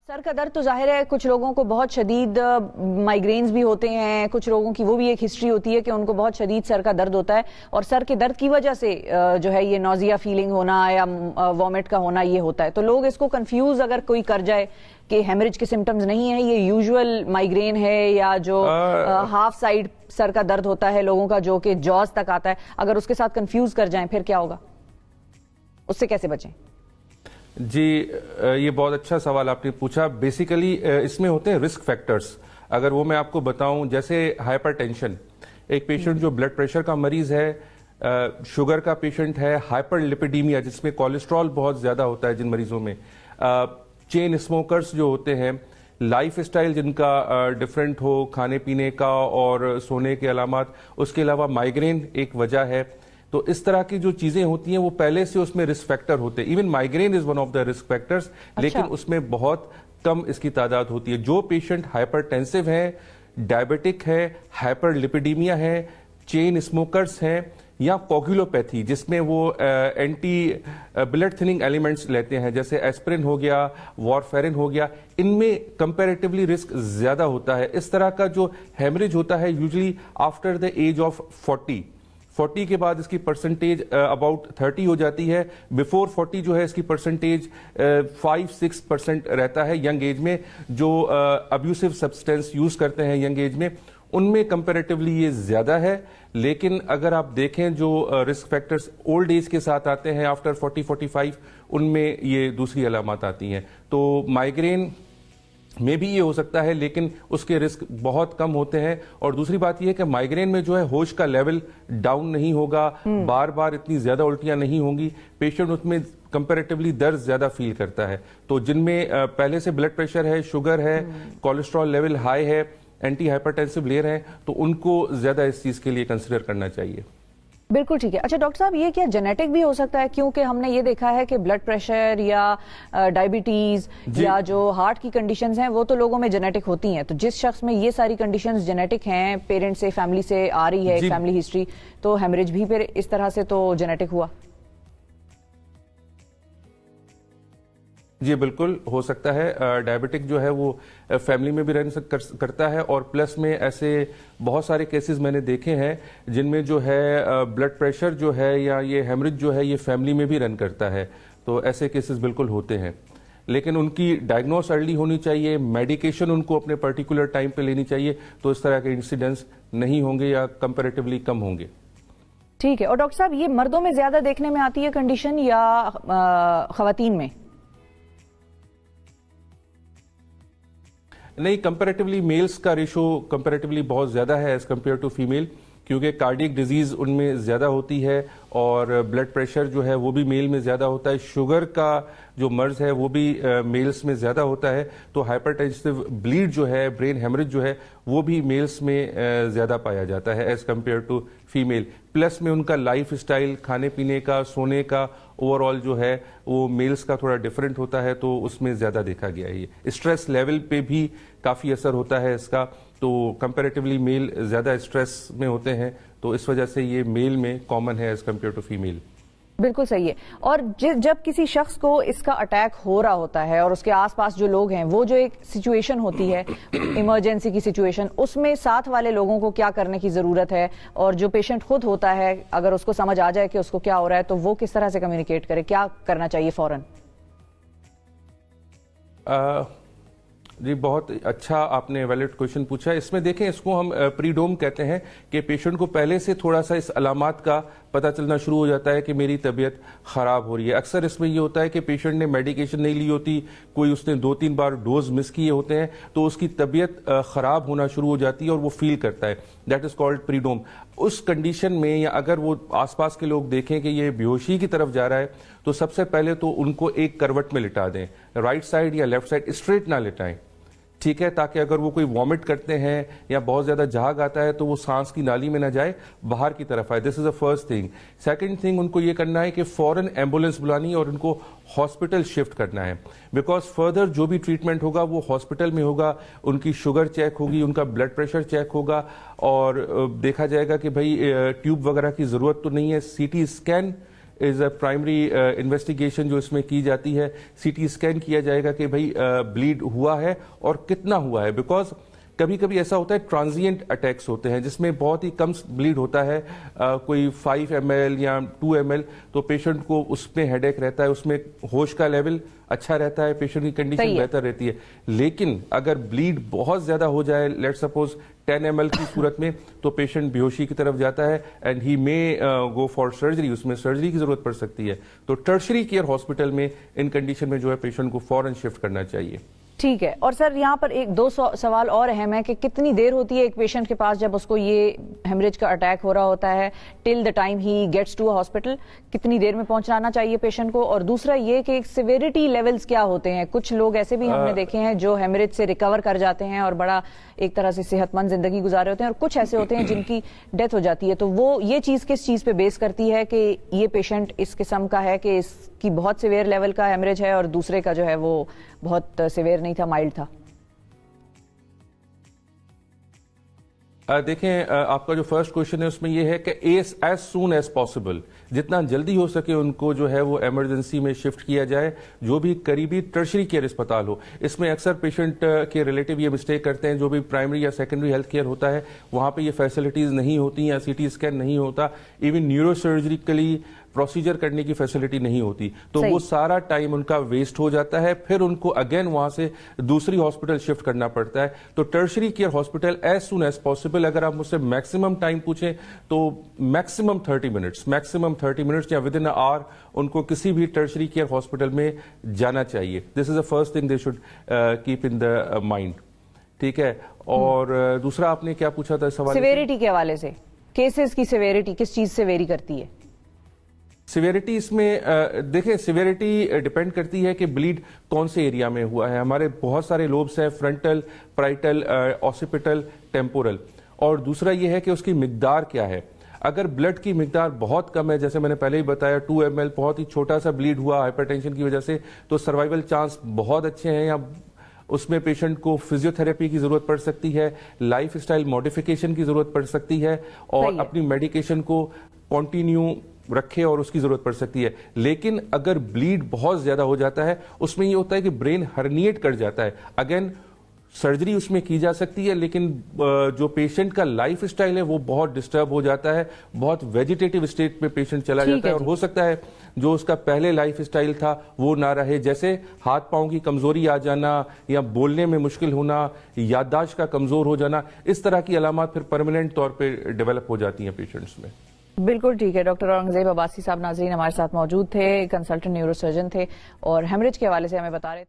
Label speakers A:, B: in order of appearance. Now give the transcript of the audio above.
A: سر کا درد تو ظاہر ہے کچھ لوگوں کو بہت شدید مائیگرینز بھی ہوتے ہیں، کچھ لوگوں کی وہ بھی ایک ہسٹری ہوتی ہے کہ ان کو بہت شدید سر کا درد ہوتا ہے، اور سر کے درد کی وجہ سے جو ہے یہ نوزیا فیلنگ ہونا یا وامٹ کا ہونا یہ ہوتا ہے. تو لوگ اس کو کنفیوز اگر کوئی کر جائے کہ ہیمریج کے سمٹمز نہیں ہیں، یہ یوزول مائیگرین ہے یا جو ہاف سائڈ سر کا درد ہوتا ہے لوگوں کا جو کہ جوز تک آتا ہے، اگر اس کے ساتھ کنفیوز کر جائیں پھر کیا ہوگا؟ اس سے کیسے بچیں؟
B: جی یہ بہت اچھا سوال آپ نے پوچھا. بیسیکلی اس میں ہوتے ہیں رسک فیکٹرز. اگر وہ میں آپ کو بتاؤں، جیسے ہائپر ٹینشن، ایک پیشنٹ جو بلڈ پریشر کا مریض ہے، شوگر کا پیشنٹ ہے، ہائپر لپیڈیمیا جس میں کولیسٹرول بہت زیادہ ہوتا ہے جن مریضوں میں، چین اسموکرز جو ہوتے ہیں، لائف اسٹائل جن کا ڈفرینٹ ہو کھانے پینے کا اور سونے کے علامات، اس کے علاوہ مائیگرین ایک وجہ ہے. تو اس طرح کی جو چیزیں ہوتی ہیں وہ پہلے سے اس میں رسک فیکٹر ہوتے ہیں. Even migraine is one of the risk factors, لیکن اس میں بہت کم اس کی تعداد ہوتی ہے. جو پیشنٹ ہائپر ٹینسو ہیں، ڈائبٹک ہے، ہائپر لپیڈیمیا ہے، چین اسموکرز ہیں، یا کوگولوپیتھی جس میں وہ اینٹی بلڈ تھننگ ایلیمنٹس لیتے ہیں جیسے ایسپرین ہو گیا، وارفیرن ہو گیا، ان میں کمپیریٹیولی رسک زیادہ ہوتا ہے. اس طرح کا جو ہیمریج ہوتا ہے usually after the age of 40 کے بعد اس کی پرسنٹیج اباؤٹ 30 ہو جاتی ہے. بیفور 40 جو ہے اس کی پرسنٹیج 5-6% رہتا ہے. ینگ ایج میں جو ابیوسو سبسٹینس یوز کرتے ہیں ینگ ایج میں، ان میں کمپیریٹیولی یہ زیادہ ہے. لیکن اگر آپ دیکھیں جو رسک فیکٹرز اولڈ ایج کے ساتھ آتے ہیں آفٹر 40-45، ان میں یہ دوسری علامات آتی ہیں. تو مائیگرین میں بھی یہ ہو سکتا ہے لیکن اس کے رسک بہت کم ہوتے ہیں. اور دوسری بات یہ ہے کہ مائیگرین میں جو ہے ہوش کا لیول ڈاؤن نہیں ہوگا، بار بار اتنی زیادہ الٹیاں نہیں ہوں گی، پیشنٹ اس میں کمپیریٹیولی درد زیادہ فیل کرتا ہے. تو جن میں پہلے سے بلڈ پریشر ہے، شوگر ہے، کولیسٹرول لیول ہائی ہے، اینٹی ہائپرٹینسو لے رہے ہیں، تو ان کو زیادہ اس چیز کے لیے کنسیڈر کرنا چاہیے.
A: بالکل ٹھیک ہے. اچھا ڈاکٹر صاحب، یہ کیا جینیٹک بھی ہو سکتا ہے؟ کیونکہ ہم نے یہ دیکھا ہے کہ بلڈ پریشر یا ڈائبٹیز یا جو ہارٹ کی کنڈیشنز ہیں وہ تو لوگوں میں جینیٹک ہوتی ہیں. تو جس شخص میں یہ ساری کنڈیشنز جینیٹک ہیں، پیرنٹ سے، فیملی سے آ رہی ہے فیملی ہسٹری، تو ہیمریج بھی پھر اس طرح سے تو جینیٹک ہوا؟
B: جی بالکل ہو سکتا ہے. ڈائبٹک جو ہے وہ فیملی میں بھی رن کرتا ہے، اور پلس میں ایسے بہت سارے کیسز میں نے دیکھے ہیں جن میں جو ہے بلڈ پریشر جو ہے یا یہ ہیمریج جو ہے یہ فیملی میں بھی رن کرتا ہے. تو ایسے کیسز بالکل ہوتے ہیں، لیکن ان کی ڈائگنوس ارلی ہونی چاہیے، میڈیکیشن ان کو اپنے پرٹیکولر ٹائم پہ لینی چاہیے، تو اس طرح کے انسیڈنٹس نہیں ہوں گے یا کمپیریٹیولی کم ہوں گے.
A: ٹھیک ہے. اور ڈاکٹر صاحب، یہ مردوں میں زیادہ دیکھنے میں آتی ہے کنڈیشن یا خواتین میں؟
B: نہیں، کمپیریٹیولی میلز کا ریشو کمپیریٹیولی بہت زیادہ ہے ایز کمپیئر ٹو فیمیل، کیونکہ کارڈیک ڈیزیز ان میں زیادہ ہوتی ہے، اور بلڈ پریشر جو ہے وہ بھی میل میں زیادہ ہوتا ہے. شوگر کا جو مرض ہے وہ بھی میلز میں زیادہ ہوتا ہے. تو ہائپر ٹینسو بلیڈ جو ہے، برین ہیمریج جو ہے، وہ بھی میلز میں زیادہ پایا جاتا ہے as compared to female. Plus میں ان کا لائف اسٹائل، کھانے پینے کا، سونے کا اوور آل جو ہے وہ میلز کا تھوڑا ڈفرینٹ ہوتا ہے، تو اس میں زیادہ دیکھا گیا ہے. اسٹریس لیول پہ بھی کافی اثر ہوتا ہے اس کا. تو کمپیریٹیولی میل زیادہ اسٹریس میں ہوتے ہیں، تو اس وجہ سے یہ میل میں کامن ہے ایز کمپیئر ٹو فیمیل.
A: بالکل صحیح ہے. اور جب کسی شخص کو اس کا اٹیک ہو رہا ہوتا ہے اور اس کے آس پاس جو لوگ ہیں، وہ جو ایک سچویشن ہوتی ہے ایمرجنسی کی سچویشن، اس میں ساتھ والے لوگوں کو کیا کرنے کی ضرورت ہے؟ اور جو پیشنٹ خود ہوتا ہے اگر اس کو سمجھ آ جائے کہ اس کو کیا ہو رہا ہے تو وہ کس طرح سے کمیونیکیٹ کرے، کیا کرنا چاہیے فوراً؟
B: جی بہت اچھا آپ نے ویلڈ کویشچن پوچھا. اس میں دیکھیں، اس کو ہم پری ڈوم کہتے ہیں کہ پیشنٹ کو پہلے سے تھوڑا سا اس علامات کا پتہ چلنا شروع ہو جاتا ہے کہ میری طبیعت خراب ہو رہی ہے. اکثر اس میں یہ ہوتا ہے کہ پیشنٹ نے میڈیکیشن نہیں لی ہوتی، کوئی اس نے 2-3 بار ڈوز مس کیے ہوتے ہیں، تو اس کی طبیعت خراب ہونا شروع ہو جاتی ہے اور وہ فیل کرتا ہے. That is called prodrome. اس کنڈیشن میں یا اگر وہ آس پاس کے لوگ دیکھیں کہ یہ بیہوشی کی طرف جا رہا ہے، تو سب سے پہلے تو ان کو ایک کروٹ میں لٹا دیں، رائٹ سائڈ یا لیفٹ سائڈ، اسٹریٹ نہ لٹائیں، ٹھیک ہے، تاکہ اگر وہ کوئی وامٹ کرتے ہیں یا بہت زیادہ جھاگ آتا ہے تو وہ سانس کی نالی میں نہ جائے، باہر کی طرف آئے. دس از اے فرسٹ تھنگ. سیکنڈ تھنگ، ان کو یہ کرنا ہے کہ فوراً ایمبولینس بلانی اور ان کو ہاسپٹل شفٹ کرنا ہے، بیکاز فردر جو بھی ٹریٹمنٹ ہوگا وہ ہاسپٹل میں ہوگا. ان کی شوگر چیک ہوگی، ان کا بلڈ پریشر چیک ہوگا، اور دیکھا جائے گا کہ بھائی ٹیوب وغیرہ کی ضرورت تو نہیں ہے. C T scan is a primary investigation جو اس میں کی جاتی ہے. سی ٹی اسکین کیا جائے گا کہ بھائی بلیڈ ہوا ہے اور کتنا ہوا ہے, بیکاز کبھی کبھی ایسا ہوتا ہے ٹرانزینٹ اٹیکس ہوتے ہیں جس میں بہت ہی کم بلیڈ ہوتا ہے, کوئی 5 ml یا 2 ml, تو پیشنٹ کو اس میں ہیڈ ایک رہتا ہے, اس میں ہوش کا لیول اچھا رہتا ہے, پیشنٹ کی کنڈیشن بہتر رہتی ہے. لیکن اگر بلیڈ بہت زیادہ ہو جائے, لیٹ سپوز 10 ml کی صورت میں, تو پیشنٹ بیہوشی کی طرف جاتا ہے and he may go for surgery, اس میں سرجری کی ضرورت پڑ سکتی ہے. تو ٹرشری کیئر ہاسپٹل میں ان کنڈیشن میں جو ہے پیشنٹ کو فوراً شفٹ کرنا چاہیے.
A: ٹھیک ہے. اور سر یہاں پر ایک دو سوال اور اہم ہے کہ کتنی دیر ہوتی ہے ایک پیشنٹ کے پاس جب اس کو یہ ہیمریج کا اٹیک ہو رہا ہوتا ہے, till the time he gets to hospital, کتنی دیر میں پہنچانا چاہیے پیشنٹ کو؟ اور دوسرا یہ کہ سیویریٹی لیولز کیا ہوتے ہیں؟ کچھ لوگ ایسے بھی ہم نے دیکھے ہیں جو ہیمریج سے ریکور کر جاتے ہیں اور بڑا ایک طرح سے صحت مند زندگی گزارے ہوتے ہیں, اور کچھ ایسے ہوتے ہیں جن کی ڈیتھ ہو جاتی ہے. تو وہ یہ چیز کس چیز پہ بیس کرتی ہے کہ یہ پیشنٹ اس قسم کا ہے کہ اس کی بہت سیویئر لیول کا ہیمریج ہے اور دوسرے کا جو ہے وہ بہت سیویئر نہیں تھا, مائلڈ تھا؟
B: دیکھیں, آپ کا جو فرسٹ کوشچن ہے اس میں یہ ہے کہ ایز سون ایز پاسبل, جتنا جلدی ہو سکے ان کو جو ہے وہ ایمرجنسی میں شفٹ کیا جائے, جو بھی قریبی ٹرشری کیئر اسپتال ہو. اس میں اکثر پیشنٹ کے ریلیٹیو یہ مسٹیک کرتے ہیں, جو بھی پرائمری یا سیکنڈری ہیلتھ کیئر ہوتا ہے وہاں پہ یہ فیسلٹیز نہیں ہوتی یا سی ٹی اسکین نہیں ہوتا, ایون نیورو سرجریکلی پروسیجر کرنے کی فیسلٹی نہیں ہوتی, تو وہ سارا ٹائم ان کا ویسٹ ہو جاتا ہے, پھر ان کو اگین وہاں سے دوسری ہاسپٹل شفٹ کرنا پڑتا ہے. تو tertiary care hospital as soon as possible, اگر آپ مجھ سے میکسیمم ٹائم پوچھیں تو میکسیمم 30 منٹس یا ود ان آور ان کو کسی بھی ٹرشری کیئر ہاسپٹل میں جانا چاہیے. This is the first thing they should keep in the mind. ٹھیک ہے. اور دوسرا آپ نے کیا پوچھا تھا سوال؟
A: سیویریٹی کے حوالے سے, کیسز کی سیویریٹی کس چیز سے ویری کرتی ہے؟
B: سیویریٹی اس میں دیکھیں, سیویریٹی ڈیپینڈ کرتی ہے کہ بلیڈ کون سے ایریا میں ہوا ہے. ہمارے بہت سارے لوبس ہیں, فرنٹل, پرائٹل, آسیپیٹل, ٹیمپورل. اور دوسرا یہ ہے کہ اس کی مقدار کیا ہے. اگر بلڈ کی مقدار بہت کم ہے, جیسے میں نے پہلے ہی بتایا 2 ml, بہت ہی چھوٹا سا بلیڈ ہوا ہائپر ٹینشن کی وجہ سے, تو سروائیول چانس بہت اچھے ہیں. یا اس میں پیشنٹ کو فزیو تھراپی کی ضرورت پڑ سکتی ہے, لائف اسٹائل ماڈیفیکیشن کی ضرورت پڑ سکتی ہے, اور اپنی میڈیکیشن کو کنٹینیو رکھے اور اس کی ضرورت پڑ سکتی ہے. لیکن اگر بلیڈ بہت زیادہ ہو جاتا ہے, اس میں یہ ہوتا ہے کہ برین ہرنیٹ کر جاتا ہے, اگین سرجری اس میں کی جا سکتی ہے, لیکن جو پیشنٹ کا لائف اسٹائل ہے وہ بہت ڈسٹرب ہو جاتا ہے, بہت ویجیٹیٹو اسٹیٹ میں پیشنٹ چلا جاتا ہے, اور ہو سکتا ہے جو اس کا پہلے لائف اسٹائل تھا وہ نہ رہے, جیسے ہاتھ پاؤں کی کمزوری آ جانا, یا بولنے میں مشکل ہونا, یادداشت کا کمزور ہو جانا, اس طرح کی علامات پھر پرماننٹ طور پہ ڈیولپ ہو جاتی ہیں پیشنٹس میں.
A: بالکل ٹھیک ہے. ڈاکٹر اورنگزیب عباسی صاحب ناظرین ہمارے ساتھ موجود تھے, کنسلٹنٹ نیورو سرجن تھے, اور ہیمریج کے حوالے سے ہمیں بتا رہے تھے.